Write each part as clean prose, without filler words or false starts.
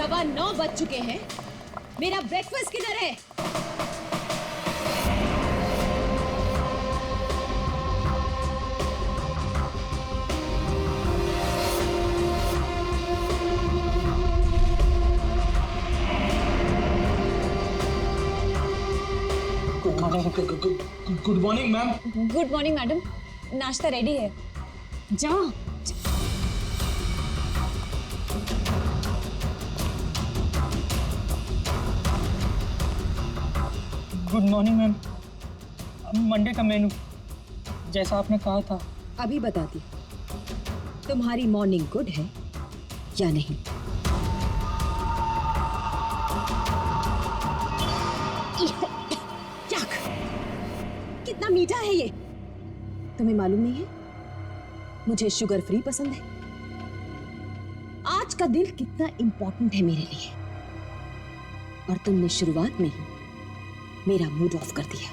9:15 बज चुके हैं। मेरा ब्रेकफास्ट किधर है? Good morning ma'am. Good morning madam, नाश्ता रेडी है, जाओ। Good morning ma'am. मंडे का मेनू जैसा आपने कहा था। अभी बताती तुम्हारी मॉर्निंग गुड है या नहीं। कितना मीठा है ये, तुम्हें मालूम नहीं है? मुझे शुगर फ्री पसंद है। आज का दिन कितना इंपॉर्टेंट है मेरे लिए, और तुमने शुरुआत में ही मेरा मूड ऑफ कर दिया।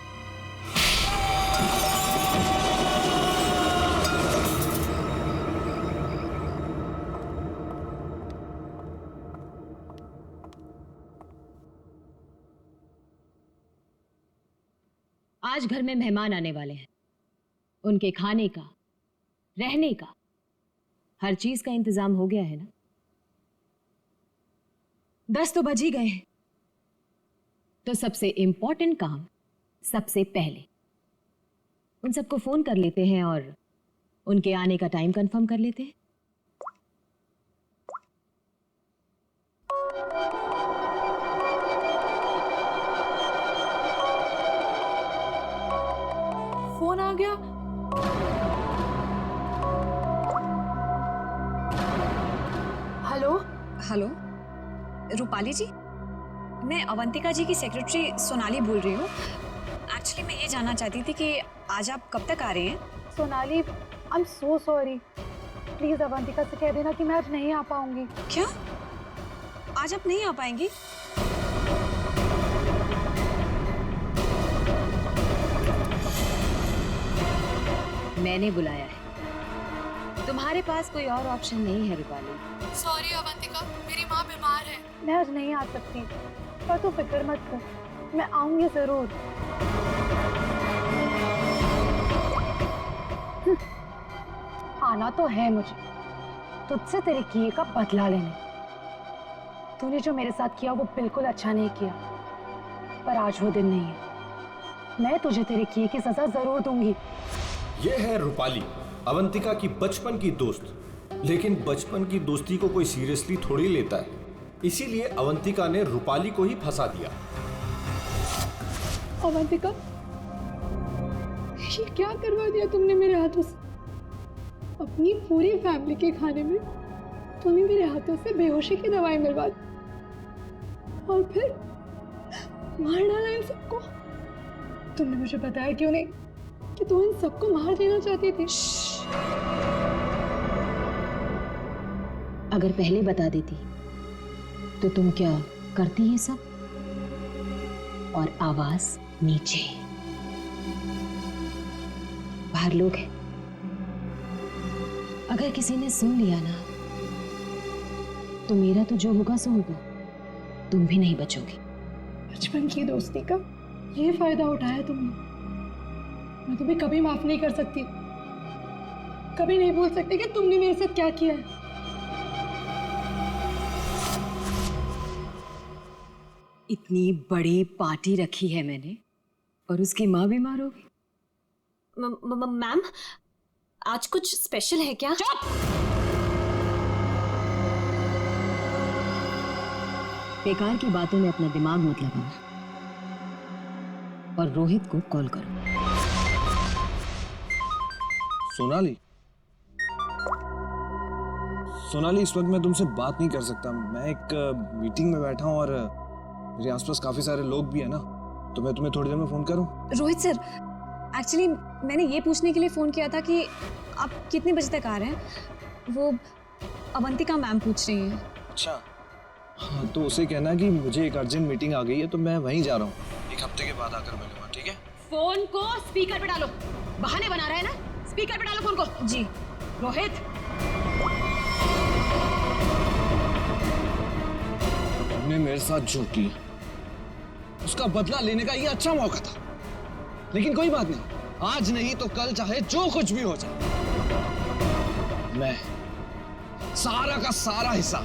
आज घर में मेहमान आने वाले हैं। उनके खाने का, रहने का, हर चीज का इंतजाम हो गया है ना? 10 तो बज ही गए हैं। तो सबसे इंपॉर्टेंट काम सबसे पहले उन सबको फोन कर लेते हैं और उनके आने का टाइम कंफर्म कर लेते हैं। फोन आ गया। हेलो हेलो, रूपाली जी, मैं अवंतिका जी की सेक्रेटरी सोनाली बोल रही हूँ। एक्चुअली मैं ये जानना चाहती थी कि आज आप कब तक आ रहे हैं? Sonali, I am so sorry. Please Avantika से कह देना कि मैं आज नहीं आ पाऊंगी। क्या? आज आप नहीं आ पाएंगी? मैंने बुलाया है, तुम्हारे पास कोई और ऑप्शन नहीं है रूपाली। सॉरी अवंतिका, मेरी माँ बीमार है, मैं आज नहीं आ सकती। पर तू फिक्र मत कर, मैं आऊंगी जरूर। आना तो है मुझे, तुझसे तेरे किए का बदला लेने। तूने जो मेरे साथ किया वो बिल्कुल अच्छा नहीं किया, पर आज वो दिन नहीं है। मैं तुझे तेरे किए की सजा जरूर दूंगी। ये है रूपाली, अवंतिका की बचपन की दोस्त। लेकिन बचपन की दोस्ती को कोई सीरियसली थोड़ी लेता है, इसीलिए अवंतिका ने रूपाली को ही फंसा दिया। अवंतिका, ये क्या करवा दिया तुमने मेरे हाथों से? अपनी पूरी फैमिली के खाने में तुमने मेरे हाथों से बेहोशी की दवाई मिलवा दी, और फिर मार डाला इन सबको। तुमने मुझे बताया क्यों नहीं कि तुम इन सबको मार देना चाहती थी? अगर पहले बता देती तो तुम क्या करती ये सब? और आवाज नीचे, बाहर लोग हैं। अगर किसी ने सुन लिया ना तो मेरा तो जो होगा सो होगा, तुम भी नहीं बचोगी। बचपन की दोस्ती का ये फायदा उठाया तुमने। मैं तुम्हें कभी माफ नहीं कर सकती, कभी नहीं भूल सकती कि तुमने मेरे साथ क्या किया है। इतनी बड़ी पार्टी रखी है मैंने, और उसकी माँ बीमार होगी। मैम, आज कुछ स्पेशल है क्या? बेकार की बातों में अपना दिमाग मत लगाना, और रोहित को कॉल करो। सोनाली, सोनाली, इस वक्त मैं तुमसे बात नहीं कर सकता। मैं एक मीटिंग में बैठा हूँ और मेरे आसपास काफी सारे लोग भी हैं ना, तो मैं तुम्हें थोड़ी देर में फोन करूँ? रोहित सर, एक्चुअली मैंने ये पूछने के लिए फोन किया था कि आप कितने बजे तक आ रहे हैं। वो अवंतिका मैम पूछ रही हैं। अच्छा, हाँ, तो उसे कहना कि मुझे एक अर्जेंट मीटिंग आ गई है, तो मैं वहीं जा रहा हूँ। एक हफ्ते के बाद आकर मिलूंगा, ठीक है? फोन को स्पीकर पे डालो। बहाने बना रहा है ना, स्पीकर पे डालो फोन को। जी। रोहित, तूने मेरे साथ जो किया उसका बदला लेने का ये अच्छा मौका था, लेकिन कोई बात नहीं, आज नहीं तो कल चाहे जो कुछ भी हो जाए, मैं सारा का सारा हिस्सा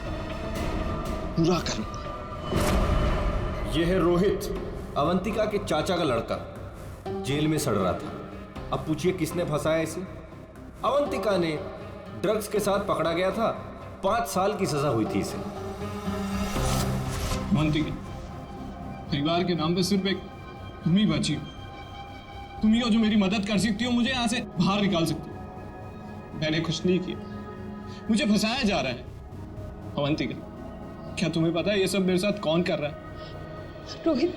पूरा करूंगा। यह है रोहित, अवंतिका के चाचा का लड़का, जेल में सड़ रहा था। अब पूछिए किसने फंसाया इसे? अवंतिका ने। ड्रग्स के साथ पकड़ा गया था, 5 साल की सजा हुई थी इसे। अवंतिका, परिवार के नाम पे सिर्फ एक तुम ही बची हो। तुम ही हो जो मेरी मदद कर सकती हो, मुझे यहाँ से बाहर निकाल सकती हो। मैंने कुछ नहीं किया, मुझे फंसाया जा रहा है। अवंतिका, क्या तुम्हें पता है ये सब मेरे साथ कौन कर रहा है? रोहित,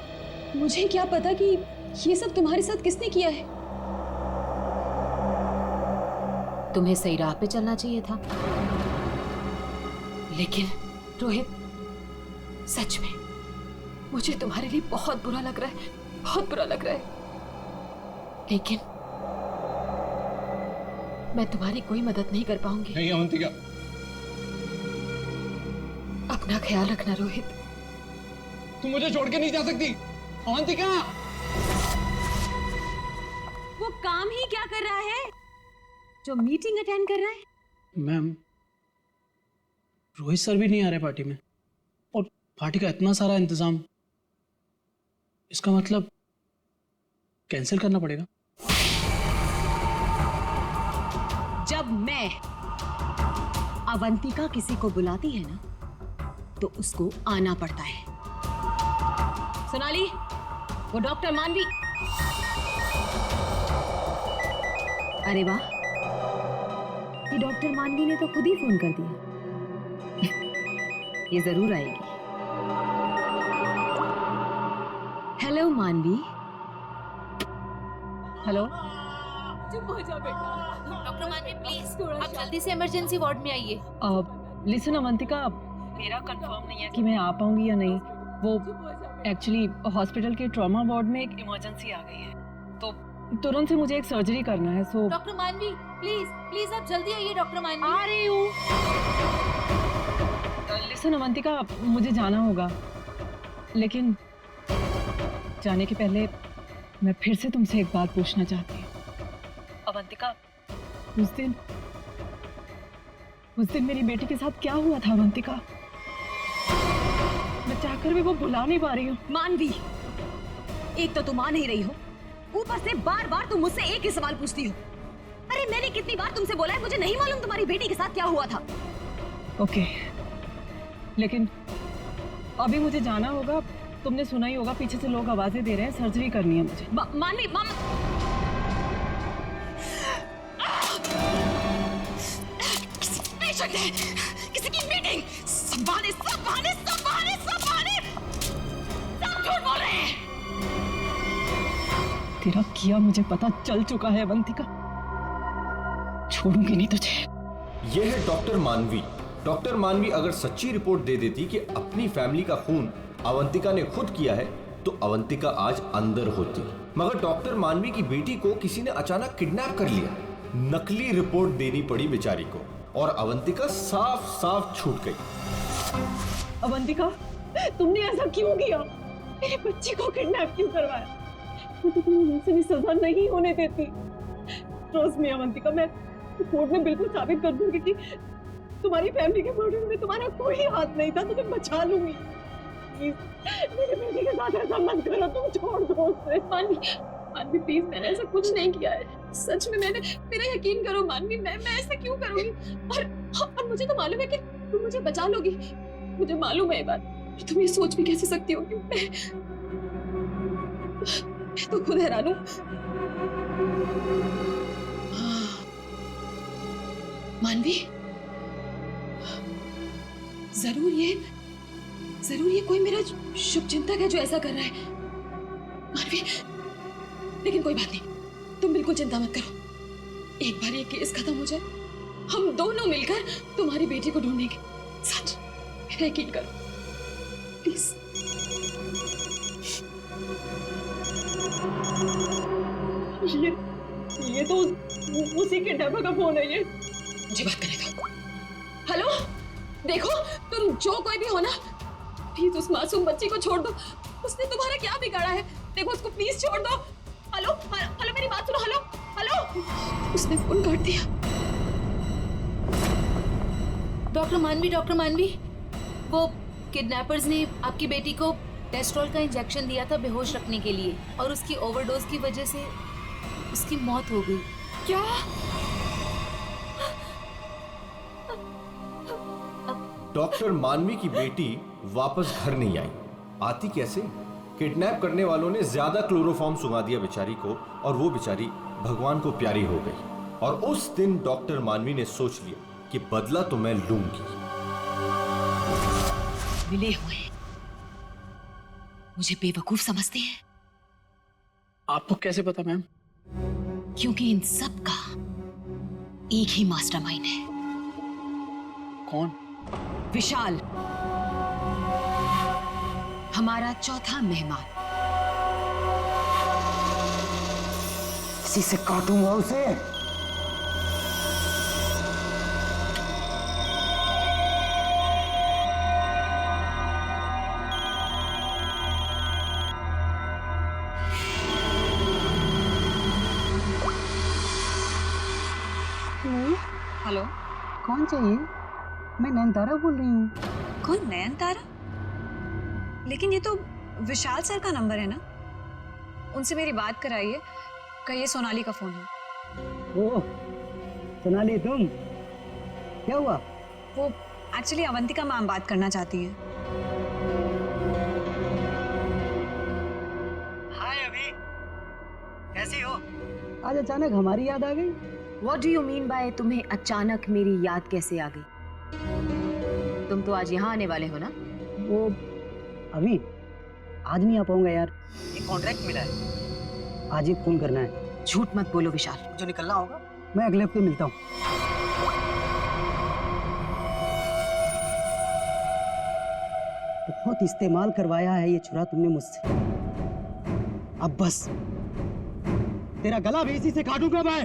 मुझे क्या पता कि ये सब तुम्हारे साथ किसने किया है। तुम्हें सही राह पे चलना चाहिए था, लेकिन रोहित, सच में मुझे तुम्हारे लिए बहुत बुरा लग रहा है, बहुत बुरा लग रहा है, लेकिन मैं तुम्हारी कोई मदद नहीं कर पाऊंगी। नहीं अवंतिका, अपना ख्याल रखना रोहित। तुम मुझे छोड़ के नहीं जा सकती। अवंतिका, वो काम ही क्या कर रहा है जो मीटिंग अटेंड कर रहा है? मैम, रोहित सर भी नहीं आ रहे पार्टी में, और पार्टी का इतना सारा इंतजाम, इसका मतलब कैंसिल करना पड़ेगा। जब मैं अवंतिका किसी को बुलाती है ना, तो उसको आना पड़ता है। सोनाली, वो डॉक्टर मानवी। अरे वाह, ये डॉक्टर मानवी ने तो खुद ही फोन कर दिया। ये जरूर आएगी। हेलो मानवी। हेलो। चुप हो जाओ बेटा। डॉक्टर मानवी प्लीज आप जल्दी से इमरजेंसी वार्ड में आइए। लिसन अवंतिका, मेरा कंफर्म नहीं है कि मैं आ पाऊंगी या नहीं। वो एक्चुअली हॉस्पिटल के ट्रॉमा वार्ड में एक इमरजेंसी आ गई है, तो तुरंत से मुझे एक सर्जरी करना है। सो डॉक्टर मानवी प्लीज प्लीज आप जल्दी आइए। डॉक्टर मानवी आ रही हूँ। लिसन अवंतिका, मुझे जाना होगा, लेकिन जाने के पहले मैं फिर से तुमसे एक बात पूछना चाहती हूँ। अवंतिका, उस दिन मेरी बेटी के साथ क्या हुआ था अवंतिका? मैं चाहकर भी वो भुला नहीं पा रही हूँ। मानवी, एक तो तुम आ नहीं रही हो, ऊपर से बार बार तुम मुझसे एक ही सवाल पूछती हो। अरे मैंने कितनी बार तुमसे बोला है, मुझे नहीं मालूम तुम्हारी बेटी के साथ क्या हुआ था। ओके, लेकिन अभी मुझे जाना होगा। तुमने सुना ही होगा, पीछे से लोग आवाजें दे रहे हैं, सर्जरी करनी है मुझे। मानवी, किसी की मीटिंग, सब बहाने सब झूठ बोल रहे हैं। तेरा किया मुझे पता चल चुका है अवंतिका, छोड़ूंगी नहीं तुझे। यह है डॉक्टर मानवी। डॉक्टर मानवी अगर सच्ची रिपोर्ट दे देती कि अपनी फैमिली का खून अवंतिका ने खुद किया है, तो अवंतिका आज अंदर होती। मगर डॉक्टर मानवी की बेटी को किसी ने अचानक किडनैप कर लिया। नकली रिपोर्ट देनी पड़ी बेचारी को, और अवंतिका साफ साफ छूट गई। अवंतिका, तुमने ऐसा क्यों किया? मेरे बच्चे को किडनैप क्यों करवाया? तो तुम मुझसे भी सजा नहीं होने देती। ट्रस्ट मी अवंतिका, मैं कोर्ट में बिल्कुल साबित कर दूंगी कि तुम्हारी फैमिली के मर्डर में तुम्हारा कोई हाथ नहीं था। तुम्हें बचा लूंगी। प्लीज मेरे बेटे के साथ ऐसा मत करो, तुम छोड़ दो उसे। मानवी प्लीज, मैंने ऐसा कुछ नहीं किया है, सच में। मेरा यकीन करो मानवी, मैं ऐसा क्यों करूंगी? और मुझे तो मालूम है कि तुम मुझे बचा लोगी, मुझे मालूम है ये बात। तुम ये सोच भी कैसे सकती हो कि मैं तो खुद हैरान हूं। मानवी, जरूर ये कोई मेरा शुभ चिंतक है जो ऐसा कर रहा है। मानवी, लेकिन कोई बात नहीं, तुम बिल्कुल चिंता मत करो। एक बार ये केस खत्म हो जाए, हम दोनों मिलकर तुम्हारी बेटी को ढूंढेंगे। सच, मेरा यकीन करो प्लीज। ये तो उसी किडनैपर का फोन है। ये मुझे बात करेगा। हेलो, देखो तुम जो कोई भी हो ना, प्लीज उस मासूम बच्ची को छोड़ दो, उसने तुम्हारा क्या बिगाड़ा है? देखो उसको प्लीज छोड़ दो। हेलो हेलो, मेरी बात सुनो। हेलो हेलो, उसने फोन काट दिया। डॉक्टर मानवी, वो किडनैपर्स ने आपकी बेटी को टेस्ट्रॉल का इंजेक्शन दिया था बेहोश रखने के लिए, और उसकी ओवरडोज की वजह से उसकी मौत हो गई। क्या? डॉक्टर मानवी की बेटी वापस घर नहीं आई। आती कैसे? किडनैप करने वालों ने ज्यादा क्लोरोफॉर्म सुंघा दिया बेचारी को, और वो बेचारी भगवान को प्यारी हो गई। और उस दिन डॉक्टर मानवी ने सोच लिया कि बदला तो मैं लूंगी। मिले हुए मुझे बेवकूफ समझते हैं, आपको कैसे पता मैम? क्योंकि इन सब का एक ही मास्टरमाइंड है। कौन? विशाल, हमारा चौथा मेहमान। इसी से काटूंगा उसे। हेलो, कौन चाहिए? मैं नयनतारा बोल रही हूँ। कौन? नयनतारा? लेकिन ये तो विशाल सर का नंबर है ना, उनसे मेरी बात कराइए, कहिए सोनाली का फोन है। ओह सोनाली, तुम? क्या हुआ? वो एक्चुअली अवंतिका मैम बात करना चाहती हैं। हाय अभी, कैसी हो? आज अचानक हमारी याद आ गई। What do you mean by तुम्हें अचानक मेरी याद कैसे आ गई? तुम तो आज यहाँ आने वाले हो ना? वो अभी आज नहीं आ पाऊंगा यार, एक कॉन्ट्रैक्ट मिला है, आज ही फोन करना है। झूठ मत बोलो विशाल। जो निकलना होगा मैं अगले हफ्ते मिलता हूँ। बहुत इस्तेमाल करवाया है ये छुरा तुमने मुझसे, अब बस तेरा गला भी इसी से काटूंगा मैं।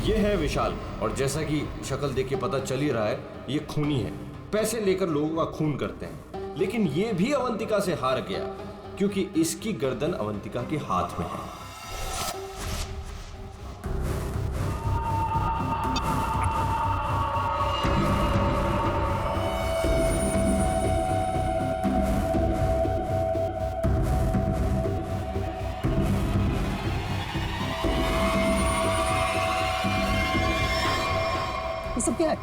ये है विशाल, और जैसा कि शक्ल देख के पता चल ही रहा है, ये खूनी है। पैसे लेकर लोगों का खून करते हैं, लेकिन ये भी अवंतिका से हार गया, क्योंकि इसकी गर्दन अवंतिका के हाथ में है। ये सब क्या है?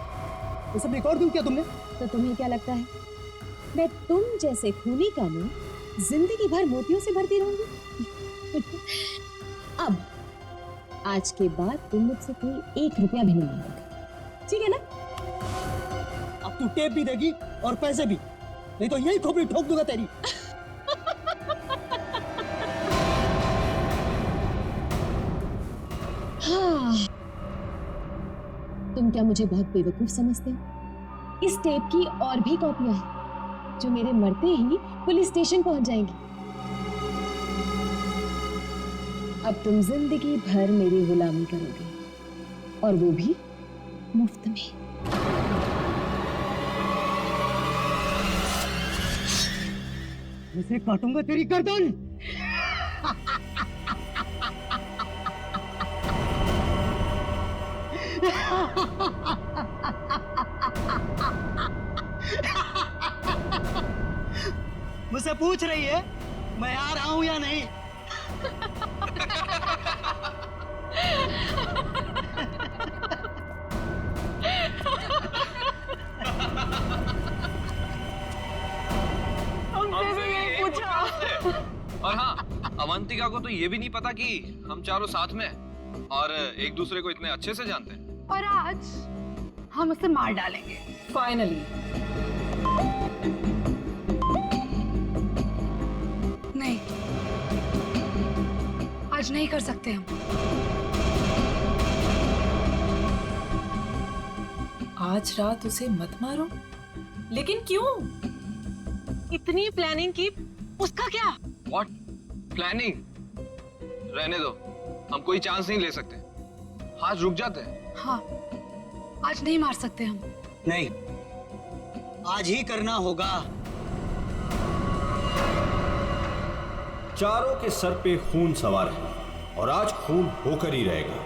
ये सब रिकॉर्ड क्यों किया तुमने? तो तुम्हें क्या लगता है मैं तुम जैसे खूनी का मुंह जिंदगी भर मोतियों से भरती रहूंगी? अब आज के बाद तुम मुझसे कोई 1 रुपया भी नहीं मांगोगे, ठीक है ना? अब तू टेप भी देगी और पैसे भी, नहीं तो यही खोपड़ी ठोक दूंगा तेरी। हाँ, तुम क्या मुझे बहुत बेवकूफ समझते हो? इस टेप की और भी कॉपियां हैं जो मेरे मरते ही पुलिस स्टेशन पहुंच जाएंगी। अब तुम जिंदगी भर मेरी गुलामी करोगे, और वो भी मुफ्त में। इसे काटूंगा तेरी गर्दन। मुझसे पूछ रही है मैं आ रहा हूं या नहीं? और हाँ, अवंतिका को तो ये भी नहीं पता कि हम चारों साथ में हैं और एक दूसरे को इतने अच्छे से जानते हैं। और आज हम उसे मार डालेंगे फाइनली। नहीं, आज नहीं कर सकते हम। आज रात उसे मत मारो। लेकिन क्यों? इतनी प्लानिंग की, उसका क्या? What planning? रहने दो, हम कोई चांस नहीं ले सकते, हाथ रुक जाते हैं। हाँ, आज नहीं मार सकते हम। नहीं, आज ही करना होगा। चारों के सर पे खून सवार है और आज खून होकर ही रहेगा,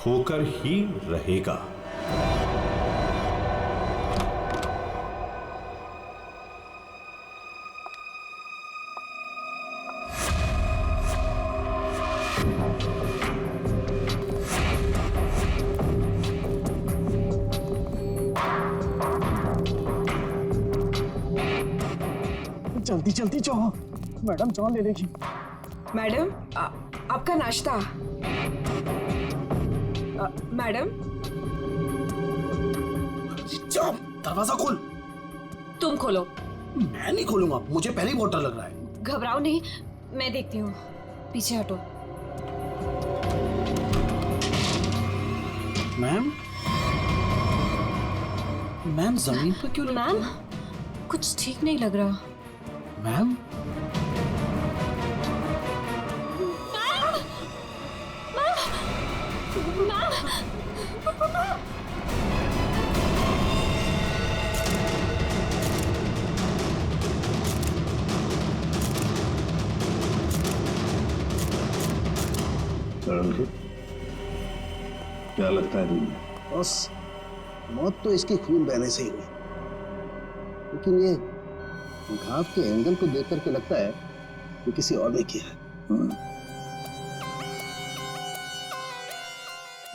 होकर ही रहेगा। जल्दी जल्दी जाओ, मैडम जान ले लेगी। मैडम आपका नाश्ता। मैडम जाओ, दरवाजा खोल। तुम खोलो। मैं नहीं खोलूंगा, मुझे पहले ही बहुत डर लग रहा है। घबराओ नहीं, मैं देखती हूँ। पीछे हटो। मैम, मैम जमीन पर क्यों? मैम कुछ ठीक नहीं लग रहा। मैम क्या लगता है तुम्हें? बस मौत तो इसकी खून बहने से ही हुई, लेकिन ये घाव के एंगल को देख करके लगता है कि किसी और ने किया है।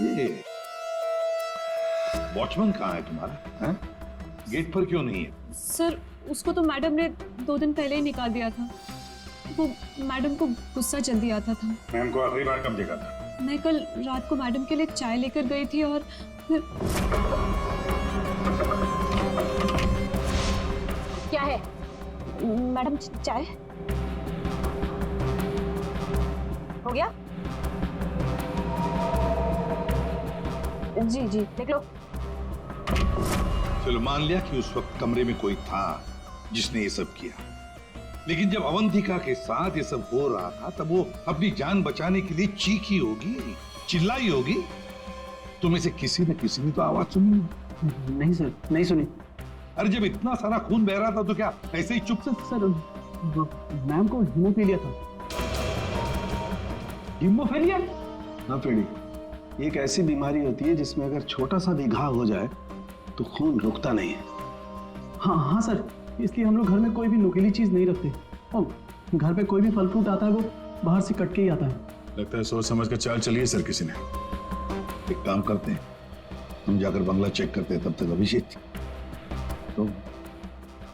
ये वॉचमैन कहाँ है तुम्हारा? हैं? गेट पर क्यों नहीं है? सर उसको तो मैडम ने 2 दिन पहले ही निकाल दिया था। वो मैडम को गुस्सा जल्दी आता था। मैम को आखिरी बार कब देखा था? मैं कल रात को मैडम के लिए चाय लेकर गई थी और फिर... क्या है मैडम? चाय हो गया? जी जी देख लो। चलो मान लिया कि उस वक्त कमरे में कोई था जिसने ये सब किया, लेकिन जब अवंतिका के साथ ये सब हो रहा था तब वो अपनी जान बचाने के लिए चीखी होगी, चिल्लाई होगी। तुम इसे किसी न किसी ने तो आवाज सुनी? नहीं सर, नहीं सुनी। अरे जब इतना सारा खून बह रहा था तो क्या ऐसे ही चुप से? सर मैम को हीमोफीलिया था। हीमोफीलिया? हाँ फ्रेडी, ये एक ऐसी बीमारी होती है जिसमें अगर छोटा सा भी घाव हो जाए तो खून रुकता नहीं है। हाँ हाँ सर, इसलिए हम लोग घर में कोई भी नुकीली चीज नहीं रखते और घर पे कोई भी फल फ्रूट आता है वो बाहर से कट के ही आता है। लगता है सोच समझ कर चाल चलिए सर किसी ने। एक काम करते हैं, हम जाकर बंगला चेक करते हैं, तब तक अभिषेक तो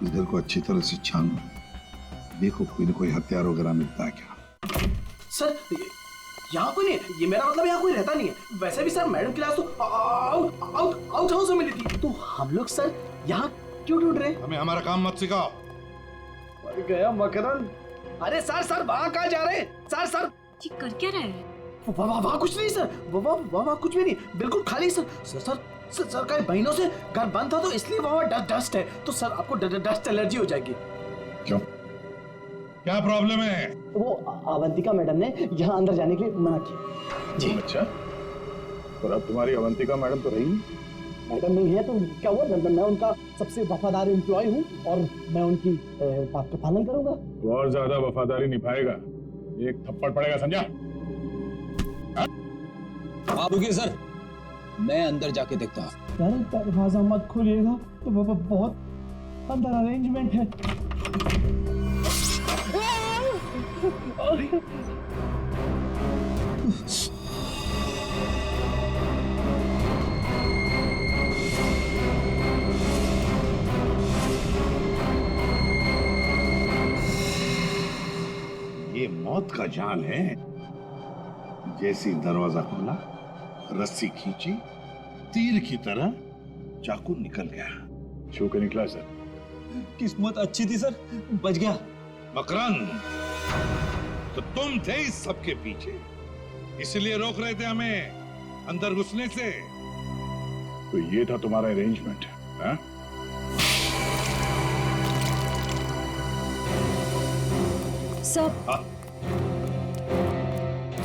इस घर को अच्छी तरह से छान देखो, कोई न कोई हथियार वगैरह मिलता है क्या। सर यहाँ कोई नहीं, ये मेरा मतलब यहाँ कोई रहता नहीं है। वैसे भी सर मैडम की लाश तो आउट हाउस में मिली थी, तो हम लोग सर यहाँ क्यों ढूंढ रहे? हमें हमारा काम मत सिखाओ। मर गया मकरन। अरे सर वहाँ कहाँ जा रहे हैं? सर ये कर क्या रहे हैं? वहाँ कुछ नहीं सर, वहाँ कुछ भी नहीं, बिल्कुल खाली सर का महीनों से घर बंद था तो इसलिए वहाँ डस्ट है, तो सर आपको डस्ट एलर्जी हो जाएगी। क्यों, क्या प्रॉब्लम है? वो अवंतिका मैडम ने यहाँ अंदर जाने के लिए मना किया जी। अच्छा, और अब तुम्हारी अवंतिका मैडम तो रही मैडम नहीं है तो क्या हुआ? मैं उनका सबसे वफादार एम्प्लॉय हूँ और मैं उनकी बात का पालन करूंगा। और ज्यादा वफादारी निभाएगा, एक थप्पड़ पड़ेगा, समझा? आप रुकिए सर, मैं अंदर जाके देखता हूँ। सर दरवाजा मत खोलिएगा, तो बहुत अंदर अरेंजमेंट है। ये मौत का जाल है। जैसे दरवाजा खोला, रस्सी खींची, तीर की तरह चाकू निकल गया। छू के निकला सर। किस्मत अच्छी थी सर, बच गया। मकरंद, तो तुम थे इस सबके पीछे, इसलिए रोक रहे थे हमें अंदर घुसने से। तो ये था तुम्हारा अरेंजमेंट, हाँ? सर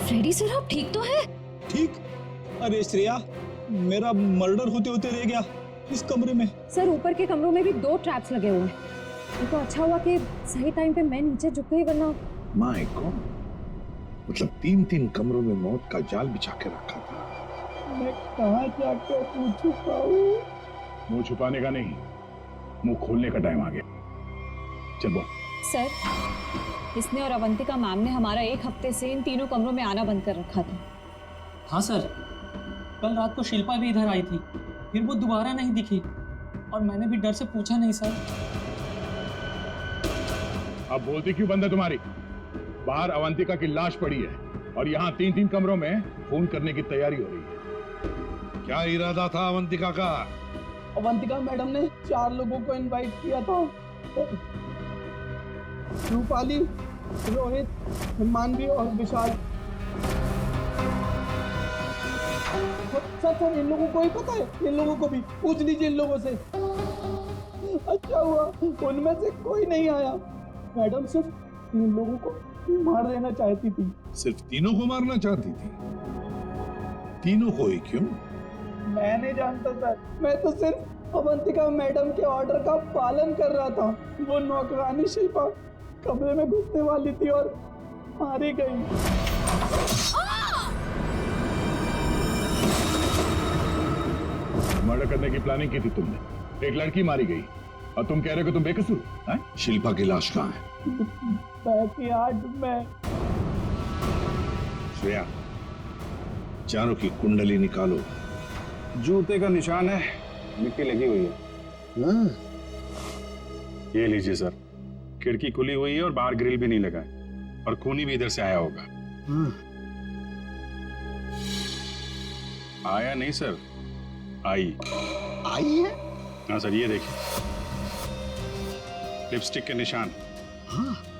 फ्रेडी सर आप ठीक तो है? ठीक? अरे श्रेया, मेरा मर्डर होते होते रह गया इस कमरे में। सर ऊपर के कमरों में भी 2 ट्रैप्स लगे हुए हैं। ये तो अच्छा हुआ कि सही टाइम पे मैं नीचे झुक गई, वरना माय गॉड, मतलब 3-3 कमरों में मौत का जाल बिछा के रखा था। मैं कहाँ जाकर मुंह छुपाऊं? मुंह छुपाने का नहीं, मुंह खोलने का टाइम आ गया। चल बोल। सर, इसने और अवंतिका मैम ने हमारा 1 हफ्ते से इन तीनों कमरों में आना बंद कर रखा था। हाँ सर, कल रात को शिल्पा भी इधर आई थी, फिर वो दोबारा नहीं दिखी और मैंने भी डर से पूछा नहीं सर। अब बोलती क्यों बंद है तुम्हारी? बाहर अवंतिका की लाश पड़ी है और यहाँ 3-3 कमरों में फोन करने की तैयारी हो रही है। क्या इरादा था अवंतिका का? अवंतिका मैडम ने 4 लोगों को इनवाइट किया था। रूपाली, रोहित, मानवी और विशाल। सर इन लोगों को ही पता है, इन लोगों को भी पूछ लीजिए इन लोगों से। अच्छा हुआ उनमें से कोई नहीं आया। मैडम सिर्फ इन लोगों को मार देना चाहती थी। सिर्फ तीनों को मारना चाहती थी? तीनों को ही क्यों? मैं नहीं जानता सर, मैं तो सिर्फ अवंतिका मैडम के ऑर्डर का पालन कर रहा था। वो नौकरानी शिल्पा कमरे में घुसने वाली थी और मारी गई। मर्डर करने की प्लानिंग की थी तुमने, एक लड़की मारी गई और तुम कह रहे हो कि तुम बेकसूर हैं? शिल्पा की लाश कहाँ है? बैकयार्ड में। श्रेया, चारों की कुंडली निकालो। जूते का निशान है, मिट्टी लगी हुई है। ये लीजिए सर, खिड़की खुली हुई है और बाहर ग्रिल भी नहीं लगा है और खूनी भी इधर से आया होगा। आया नहीं सर, आई है? हाँ सर, ये देखिए लिपस्टिक के निशान।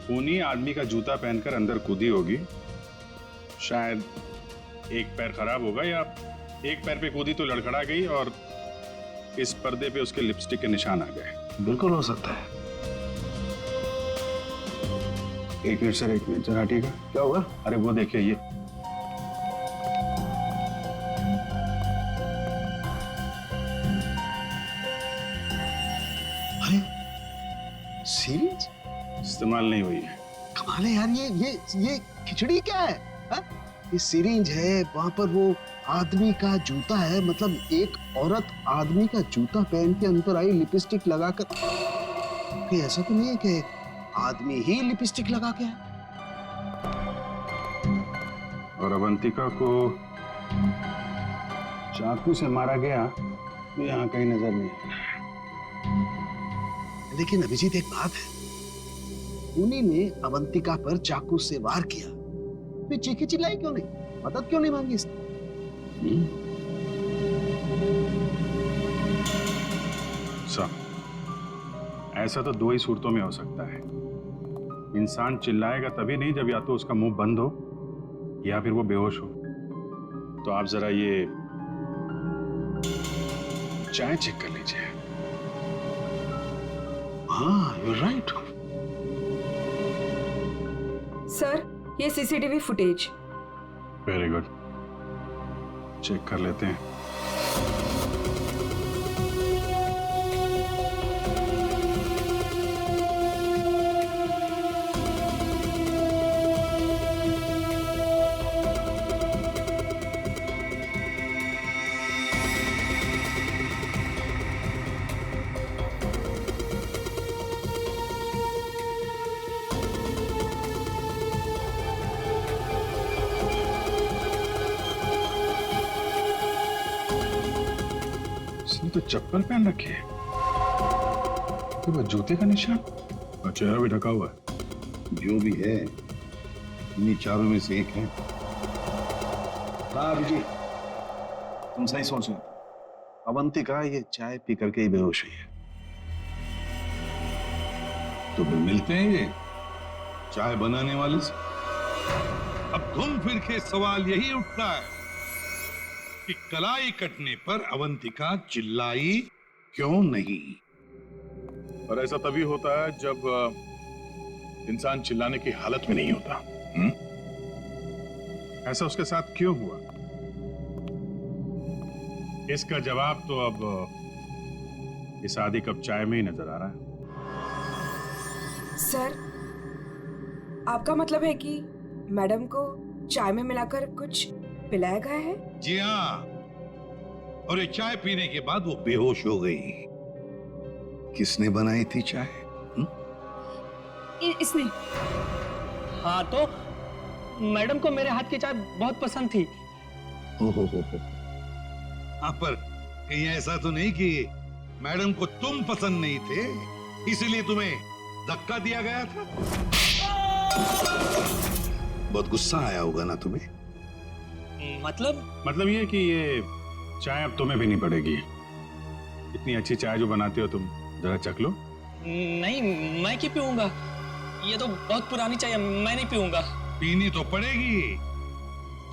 खूनी आदमी का जूता पहनकर अंदर कूदी होगी। शायद एक पैर खराब होगा या एक पैर पे कूदी तो लड़खड़ा गई और इस पर्दे पे उसके लिपस्टिक के निशान आ गए। बिल्कुल हो सकता है। एक मिनट सर, एक मिनट जरा, ठीक है? क्या होगा? अरे वो देखिए, ये अरे सीरीज इस्तेमाल नहीं हुई है। कमाल है यार, ये खिचड़ी क्या है? हा? ये सिरिंज है, वहां पर वो आदमी का जूता है। मतलब एक औरत आदमी का जूता पहन के अंदर आई लिपस्टिक लगाकर। कहीं ऐसा तो नहीं है कि आदमी ही लिपस्टिक लगा के आया? और अवंतिका को चाकू से मारा गया तो यहाँ कहीं नजर नहीं आया। लेकिन अभिजीत, एक बात है, उन्हीं ने अवंतिका पर चाकू से वार किया, फिर चीखी चिल्लाई क्यों नहीं? मदद क्यों नहीं मांगी इसने? ऐसा तो 2 ही सूरतों में हो सकता है। इंसान चिल्लाएगा तभी नहीं जब या तो उसका मुंह बंद हो या फिर वो बेहोश हो। तो आप जरा ये चाय चेक कर लीजिए। हाँ, यू आर राइट। सर, ये CCTV footage. Very good, check कर लेते हैं। इसने तो चप्पल पहन रखी है, तो वो जूते का निशान और चेहरा भी ढका हुआ है। जो भी है, इन्हीं चारों में से एक है। हाँ अभिजीत, तुम सही सोच रहे हो। अवंतिका ये चाय पी करके ही बेहोश हुई है। तो फिर मिलते हैं ये चाय बनाने वाले से। अब घूम फिर के सवाल यही उठता है कि कलाई कटने पर अवंतिका चिल्लाई क्यों नहीं? और ऐसा तभी होता है जब इंसान चिल्लाने की हालत में नहीं होता। ऐसा उसके साथ क्यों हुआ? इसका जवाब तो अब इस आधी कप चाय में ही नजर आ रहा है। सर, आपका मतलब है कि मैडम को चाय में मिलाकर कुछ पिलाया गया है? जी हाँ, और ये चाय पीने के बाद वो बेहोश हो गई। किसने बनाई थी चाय? इसने। हाँ तो मैडम को मेरे हाथ की चाय बहुत पसंद थी। ओहो हाँ, पर कहीं ऐसा तो नहीं कि मैडम को तुम पसंद नहीं थे इसलिए तुम्हें धक्का दिया गया था? बहुत गुस्सा आया होगा ना तुम्हें? मतलब ये कि ये चाय अब तुम्हें भी नहीं पड़ेगी। इतनी अच्छी चाय जो बनाते हो तुम, जरा चख लो। नहीं, मैं क्यों पीऊंगा? ये तो बहुत पुरानी चाय है, मैं नहीं पीऊंगा। पीनी तो पड़ेगी,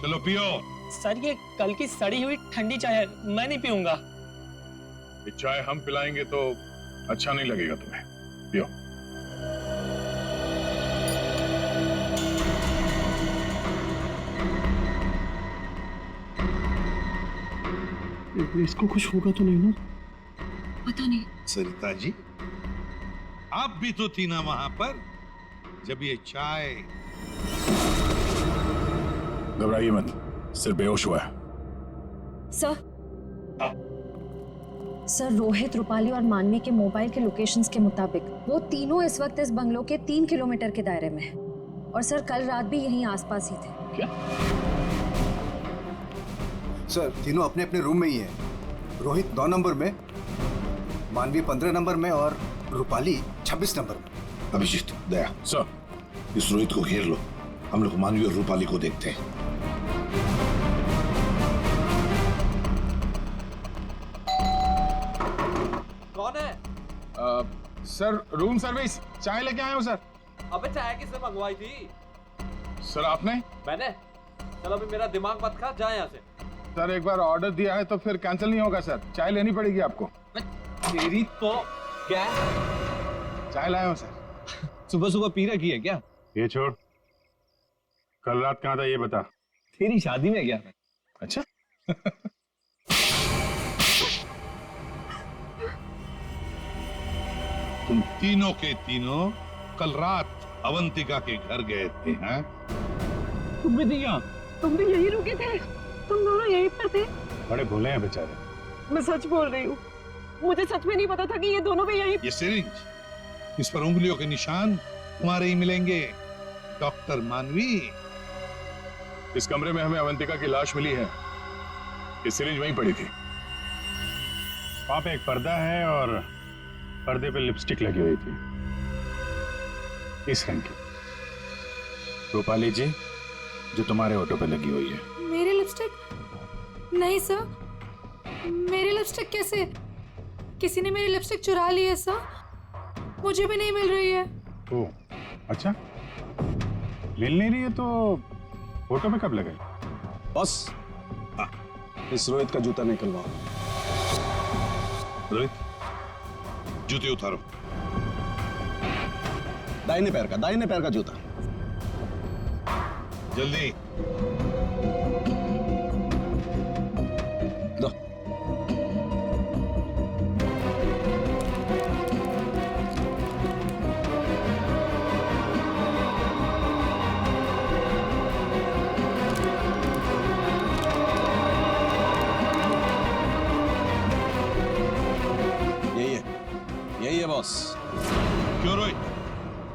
चलो पियो। सर ये कल की सड़ी हुई ठंडी चाय है, मैं नहीं पीऊंगा। ये चाय हम पिलाएंगे तो अच्छा नहीं लगेगा तुम्हें, पियो। इसको कुछ होगा तो नहीं ना? पता नहीं। सरिता जी, आप भी तो थी ना वहां पर जब ये चाय। घबराइए मत, सिर्फ बेहोश हुआ है। सर रोहित, रूपाली और मानवी के मोबाइल के लोकेशंस के मुताबिक वो तीनों इस वक्त इस बंगलो के 3 किलोमीटर के दायरे में हैं। और सर कल रात भी यहीं आसपास ही थे। क्या? सर तीनों अपने अपने रूम में ही है। रोहित 9 नंबर में, मानवी 15 नंबर में और रूपाली 26 नंबर में। अभिजीत, दया सर, इस रोहित को घेर लो, हम लोग मानवी और रूपाली को देखते हैं। कौन है? सर रूम सर्विस, चाय लेके आए हो सर। अबे चाय किसने मंगवाई थी? सर आपने? मैंने। चलो अभी मेरा दिमाग मत खा, जा यहाँ से। सर एक बार ऑर्डर दिया है तो फिर कैंसिल नहीं होगा सर, चाय लेनी पड़ेगी आपको। तेरी तो क्या? चाय लाया हूँ सर। सुबह सुबह पी रखी है क्या? ये छोड़, कल रात कहाँ था ये बता। तेरी शादी में गया मैं। अच्छा। तुम तीनों के तीनों कल रात अवंतिका के घर गए थे, हैं? तुम भी दिया? तुम भी यही रुके थे? तुम दोनों यहीं पर थे? बड़े भोले हैं बेचारे। मैं सच बोल रही हूँ, मुझे सच में नहीं पता था कि ये दोनों भी यहीं। ये सिरिंज, इस पर उंगलियों के निशान तुम्हारे ही मिलेंगे, डॉक्टर मानवी। इस कमरे में हमें अवंतिका की लाश मिली है, ये सिरिंज वहीं पड़ी थी। वहां पे एक पर्दा है और पर्दे पे लिपस्टिक लगी हुई थी, इस रंग की। रूपाली जी, जो तुम्हारे ऑटो पे लगी हुई है। मेरी लिपस्टिक? नहीं सर, मेरी लिपस्टिक कैसे? किसी ने मेरी लिपस्टिक चुरा ली है सर, मुझे भी नहीं मिल रही है। ओह, अच्छा, मिल नहीं रही है तो फोटो पे कब लगाई? बॉस, इस रोहित का जूता निकलवाओ। रोहित, जूते उतारो। दाहिने पैर का जूता। जल्दी। दो। यही है बॉस। क्यों रोहित,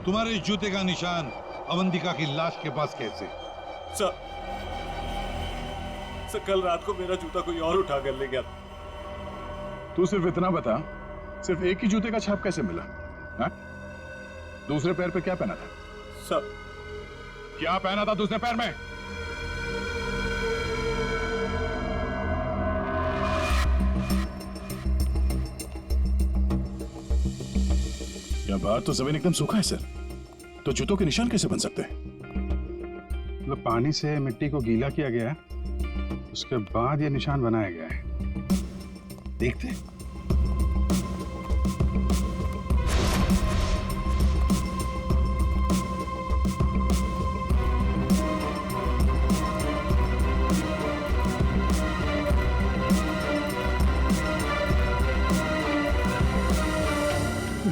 तुम्हारे जूते का निशान अवंतिका की लाश के पास कैसे? सर, कल रात को मेरा जूता कोई और उठा कर ले गया। तू सिर्फ इतना बता, सिर्फ एक ही जूते का छाप कैसे मिला? हा? दूसरे पैर पे क्या पहना था? सर, क्या पहना था दूसरे पैर में? क्या बाहर तो जमीन एकदम सूखा है सर, तो जूतों के निशान कैसे बन सकते हैं? मतलब पानी से मिट्टी को गीला किया गया है, उसके बाद ये निशान बनाया गया है। देखते हैं।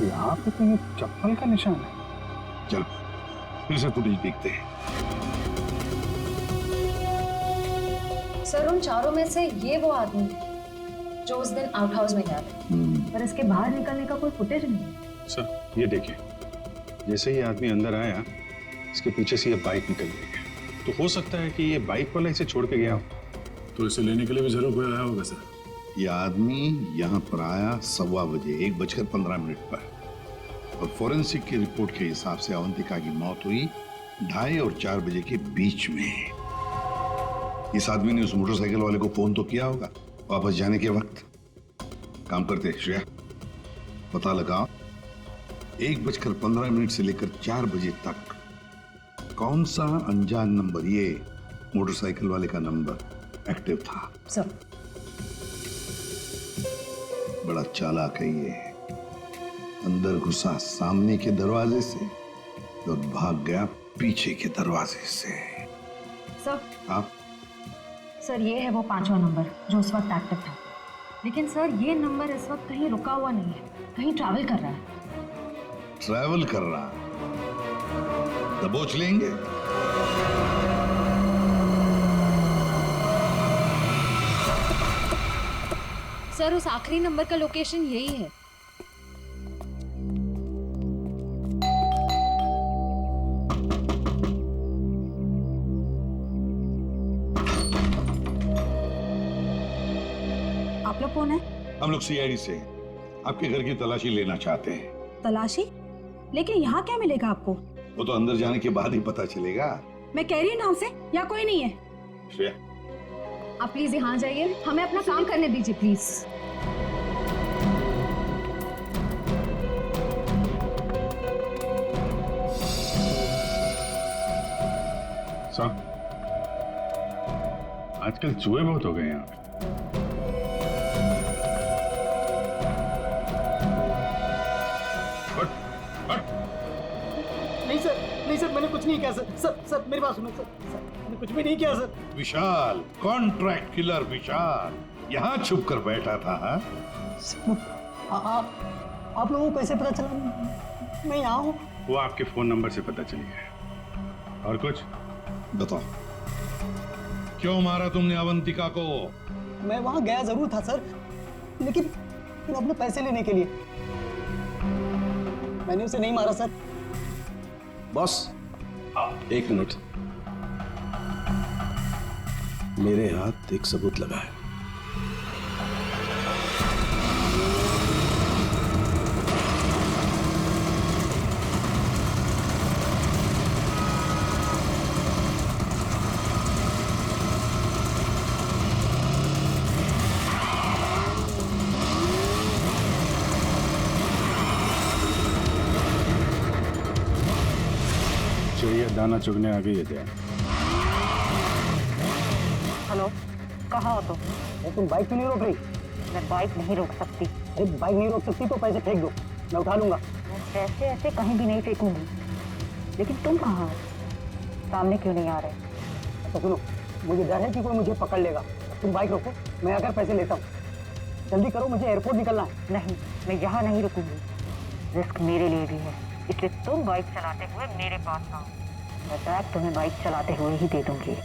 यहाँ पे तो ये चप्पल का निशान है। चलो फिर से फुटेज देखते हैं। सर उन चारों में से ये वो आदमी है जो उस दिन आउट हाउस में गया था, पर इसके बाहर निकलने का कोई फुटेज नहीं है। सर ये देखिए, जैसे ये आदमी अंदर आया, इसके पीछे से ये बाइक निकल गई। तो हो सकता है कि ये बाइक वाला इसे छोड़ के गया हो। तो इसे लेने के लिए भी जरूर कोई आया होगा सर। ये आदमी यहाँ पर आया 1:15 बजे, 1:15 पर, और फोरेंसिक की रिपोर्ट के हिसाब से अवंतिका की मौत हुई 2:30 और 4 बजे के बीच में। इस आदमी ने उस मोटरसाइकिल वाले को फोन तो किया होगा वापस जाने के वक्त। काम करते हैं श्रेया, पता लगाओ 1:15 से लेकर 4 बजे तक कौन सा अनजान नंबर, ये मोटरसाइकिल वाले का नंबर एक्टिव था। सर बड़ा चालाक है ये, अंदर घुसा सामने के दरवाजे से और भाग गया पीछे के दरवाजे से। सर आप सर ये है वो 5वां नंबर जो उस वक्त एक्टिव था, लेकिन सर ये नंबर इस वक्त कहीं रुका हुआ नहीं है, कहीं ट्रैवल कर रहा है। ट्रैवल कर रहा, दबोच लेंगे। सर उस आखिरी नंबर का लोकेशन यही है। आप लोग कौन है? हम लोग सीआईडी से आपके घर की तलाशी लेना चाहते हैं। तलाशी? लेकिन यहाँ क्या मिलेगा आपको? वो तो अंदर जाने के बाद ही पता चलेगा। मैं कह रही हूँ ना उसे, यहाँ कोई नहीं है। श्रेया आप प्लीज यहाँ जाइए, हमें अपना काम करने दीजिए प्लीज। साहब आजकल चूहे बहुत हो गए यहाँ पे। नहीं सर मैंने कुछ नहीं किया सर। सर मेरी बात सुनो सर, मैंने कुछ भी नहीं किया सर। विशाल, कॉन्ट्रैक्ट किलर विशाल यहाँ छुप कर बैठा था। आप लोगों को कैसे पता चला मैं यहाँ हूँ? वो आपके फोन नंबर से पता चली है। और कुछ बताओ, क्यों मारा तुमने अवंतिका को? मैं वहाँ गया जरूर था सर, लेकिन अपने पैसे लेने के लिए। मैंने उसे नहीं मारा सर। बॉस एक मिनट, मेरे हाथ एक सबूत लगा है। दाना चुगने आ गई है क्या? हेलो, कहाँ हो तुम? तुम बाइक क्यों नहीं रोक रही? मैं बाइक नहीं रोक सकती। अरे बाइक नहीं रोक सकती तो पैसे फेंक दो, मैं उठा लूंगा। मैं पैसे ऐसे कहीं भी नहीं फेंकूंगी। लेकिन तुम कहाँ हो? सामने क्यों नहीं आ रहे? अच्छा सुनो, मुझे डर है कि कोई मुझे पकड़ लेगा। तुम बाइक रोको, मैं आकर पैसे लेता हूँ। जल्दी करो, मुझे एयरपोर्ट निकलना है। नहीं, मैं यहाँ नहीं रुकूंगी। रिस्क मेरे लिए भी है, इसलिए तुम बाइक चलाते हुए मेरे पास आओ। मैं बैग तुम्हें बाइक चलाते हुए ही दे दूंगी।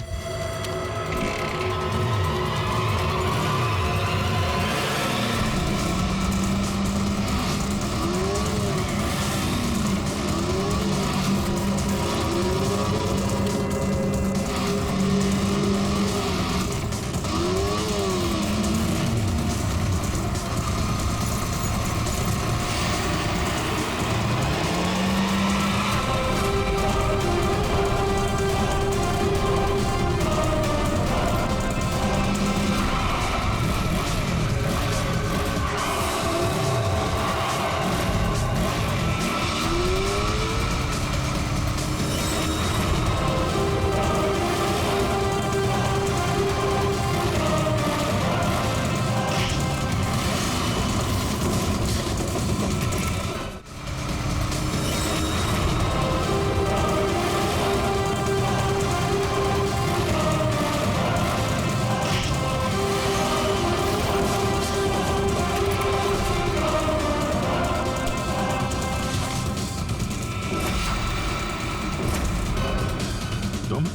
तुम?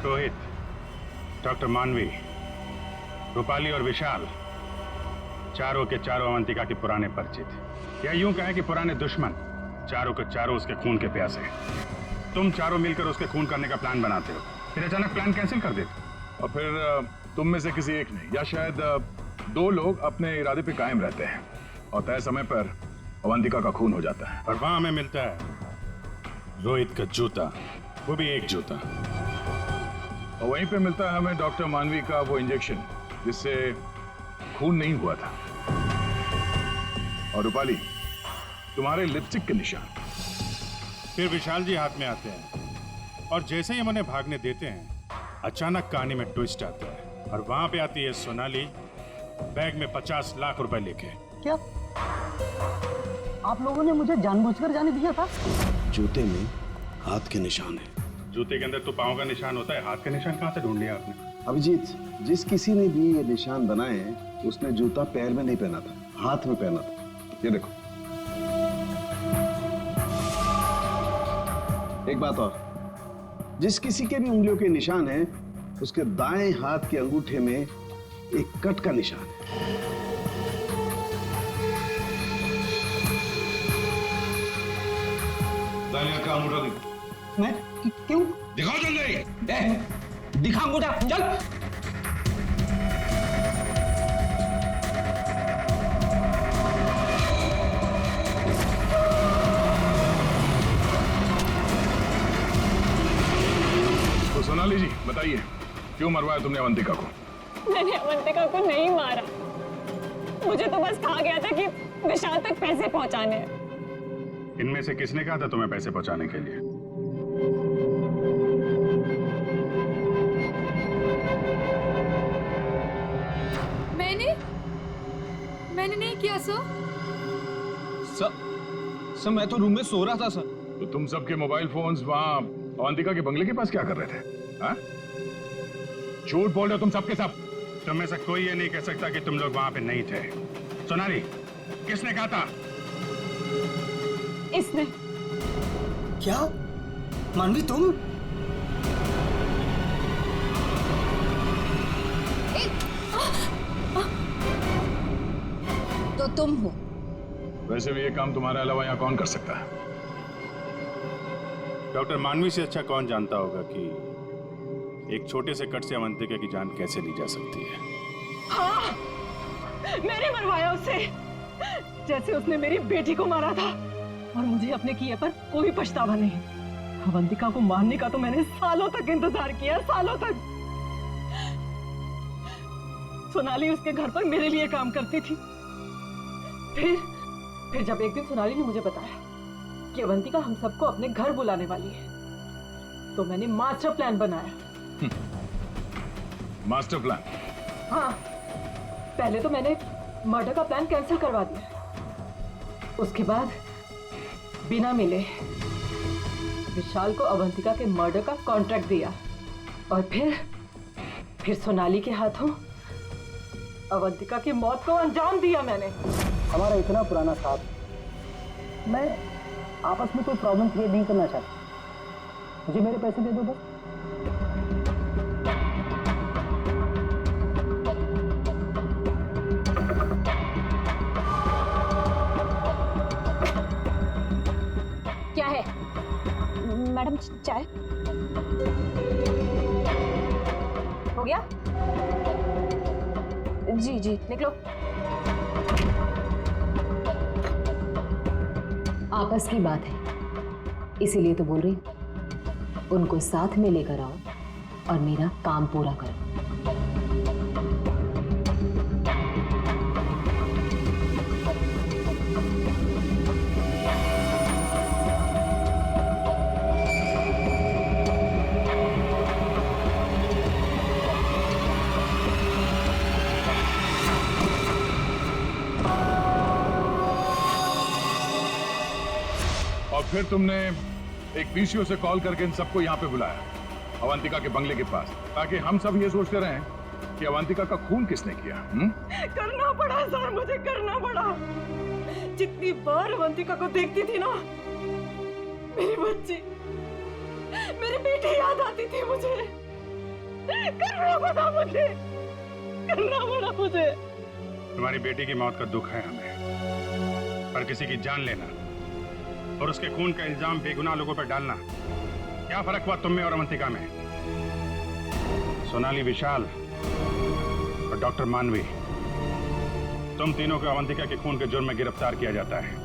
रोहित, डॉक्टर मानवी, रूपाली और विशाल, चारों के चारों अवंतिका के पुराने परिचित, या यूं कहें कि पुराने दुश्मन, चारों के चारों उसके खून के प्यासे। तुम चारों मिलकर उसके खून करने का प्लान बनाते हो, फिर अचानक प्लान कैंसिल कर देते हो। और फिर तुम में से किसी एक ने या शायद दो लोग अपने इरादे पे कायम रहते हैं और तय समय पर अवंतिका का खून हो जाता है। और वहां हमें मिलता है रोहित का जूता, वो भी एक जूता। और वहीं पे मिलता है हमें डॉक्टर मानवी का वो इंजेक्शन जिससे खून नहीं हुआ था। और रूपाली, तुम्हारे लिपस्टिक के निशान। फिर विशाल जी हाथ में आते हैं और जैसे ही हम उन्हें भागने देते हैं, अचानक कहानी में ट्विस्ट आता है और वहां पे आती है सोनाली बैग में 50 लाख रुपए लेके। क्या आप लोगों ने मुझे जानबूझकर जाने दिया था? जूते में हाथ के निशान है। जूते के अंदर तो पांव का निशान होता है, हाथ का निशान कहां से ढूंढ लिया आपने? अभिजीत, जिस किसी ने भी ये निशान बनाए हैं उसने जूता पैर में नहीं पहना था, हाथ में पहना था। ये देखो। एक बात और, जिस किसी के भी उंगलियों के निशान हैं उसके दाएं हाथ के अंगूठे में एक कट का निशान है। दानिया का अंगूठा दिखा। मैं क्यों? दिखाओ जल्दी। दिखा अंगूठा, चल। तो सोनाली जी बताइए, क्यों मरवाया तुमने अवंतिका को? मैंने अवंतिका को नहीं मारा, मुझे तो बस कहा गया था कि विशाल तक पैसे पहुंचाने हैं। इनमें से किसने कहा था तुम्हें पैसे पहुंचाने के लिए? मैंने नहीं किया सर। सर मैं तो रूम में सो रहा था सर। तो तुम सबके मोबाइल फोन्स वहां अवंतिका के बंगले के पास क्या कर रहे थे? हाँ? झूठ बोल रहे हो तुम सबके सब। तुम में से कोई ये नहीं कह सकता कि तुम लोग वहां पे नहीं थे। सोनाली, किसने कहा था? इसने। क्या? मानवी तुम? तो तुम हो। वैसे भी ये काम तुम्हारे अलावा यहाँ कौन कर सकता है? डॉक्टर मानवी से अच्छा कौन जानता होगा कि एक छोटे से कट से अवंतिका की जान कैसे ली जा सकती है। हाँ, मैंने मरवाया उसे, जैसे उसने मेरी बेटी को मारा था। और मुझे अपने किए पर कोई पछतावा नहीं। अवंतिका को मारने का तो मैंने सालों तक इंतजार किया, सालों तक। सोनाली उसके घर पर मेरे लिए काम करती थी। फिर जब एक दिन सोनाली ने मुझे बताया कि अवंतिका हम सबको अपने घर बुलाने वाली है, तो मैंने मास्टर प्लान बनाया। Master plan? हाँ, पहले तो मैंने मर्डर का प्लान कैंसिल करवा दिया। उसके बाद बिना मिले विशाल को अवंतिका के मर्डर का कॉन्ट्रैक्ट दिया और फिर सोनाली के हाथों अवंतिका की मौत को अंजाम दिया मैंने। हमारा इतना पुराना साथ, मैं आपस में कोई प्रॉब्लम क्रिएट नहीं करना चाहता। मुझे मेरे पैसे दे दो बस। क्या है? मैडम चाय हो गया? जी जी, निकलो। आपस की बात है, इसीलिए तो बोल रही हूं, उनको साथ में लेकर आओ और मेरा काम पूरा करो। और फिर तुमने एक पीसीओ से कॉल करके इन सबको यहाँ पे बुलाया, अवंतिका के बंगले के पास, ताकि हम सब ये सोचते रहें कि अवंतिका का खून किसने किया। करना पड़ा सर, मुझे करना पड़ा। जितनी बार अवंतिका को देखती थी ना, मेरी बच्ची, मेरी बेटी याद आती थी मुझे। करना पड़ा मुझे, करना पड़ा मुझे। तुम्हारी बेटी की मौत का दुख है हमें, पर किसी की जान लेना और उसके खून का इल्जाम बेगुनाह लोगों पर डालना, क्या फर्क हुआ तुम में और अवंतिका में? सोनाली, विशाल और डॉक्टर मानवी, तुम तीनों को अवंतिका के खून के जुर्म में गिरफ्तार किया जाता है।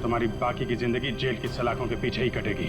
तुम्हारी बाकी की जिंदगी जेल की सलाखों के पीछे ही कटेगी।